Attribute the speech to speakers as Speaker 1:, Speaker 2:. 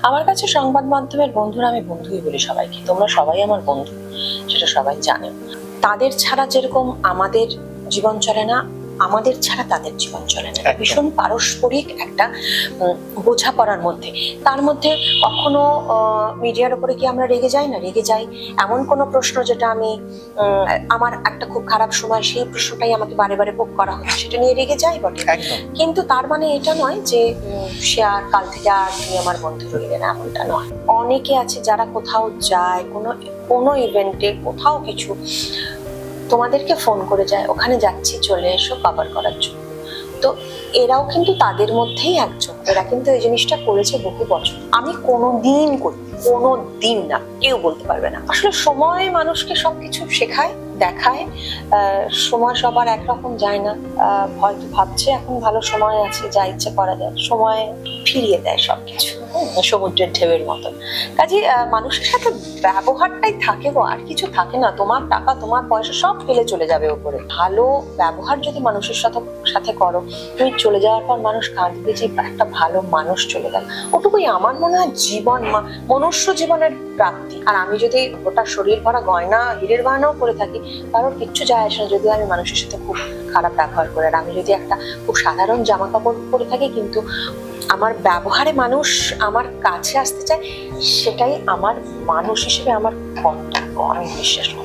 Speaker 1: আমার কাছে সংবাদ মাধ্যমের বন্ধুরা, আমি বন্ধুই বলি সবাইকে, তোমরা সবাই আমার বন্ধু, সেটা সবাই জানে। তাদের ছাড়া যেরকম আমাদের জীবন চলে না, আমাদের ছাড়া তাদের জীবন চলে না। ভীষণ পারস্পরিক একটা বোঝাপড়ার মধ্যে। তার মধ্যে কখনো মিডিয়ার উপরে কি আমরা রেগে যাই না? রেগে যাই। এমন কোনো প্রশ্ন যেটা আমি আমার একটা খুব খারাপ সময়, সেই প্রশ্নটাই আমাকে বারে বারে পোক করা হচ্ছে, সেটা নিয়ে রেগে যাই বটে, কিন্তু তার মানে এটা নয় যে সে আর কাল থেকে আর তুমি আমার বন্ধু রইলে না, এমনটা নয়। অনেকে আছে যারা কোথাও যায়, কোনো ইভেন্টে, কোথাও কিছু, তোমাদেরকে ফোন করে যায়, ওখানে যাচ্ছি চলে এসো কভার করার জন্য। তো এরাও কিন্তু তাদের মধ্যেই একজন। এরা কিন্তু এই জিনিসটা করেছে বহু বছর। আমি কোনোদিন করি, কোনোদিন না, কেউ বলতে পারবে না। আসলে সময় মানুষকে সবকিছু শেখায়, দেখায়। সময় সবার একরকম যায় না। হয়তো ভাবছে এখন ভালো সময় আছে, যা ইচ্ছে করা যায়, সময় ফিরিয়ে দেয় সবকিছু, সমুদ্রের ঢেউয়ের মতন। কাজে মানুষের সাথে ব্যবহারটাই থাকে গো, আর কিছু থাকে না। তোমার টাকা, তোমার পয়সা সব ফেলে চলে যাবে ওপরে। ভালো ব্যবহার যদি মানুষের সাথে করো, তুমি চলে যাওয়ার পর মানুষ কাঁদবে যে একটা ভালো মানুষ চলে গেল। ওটুকুই আমার মনে হয় জীবন, মনুষ্য জীবনের প্রাপ্তি। আর আমি যদি গোটা শরীর ভরা গয়না, হীরের গয়নাও করে থাকি, কারোর কিচ্ছু যায় আসে না যদি আমি মানুষের সাথে খুব খারাপ ব্যবহার করে। আর আমি যদি একটা খুব সাধারণ জামা কাপড় পরে থাকি, কিন্তু আমার ব্যবহারে মানুষ আমার কাছে আসতে চায়, সেটাই আমার মানুষ হিসেবে আমার কর্তব্য, আমি বিশ্বাস করি।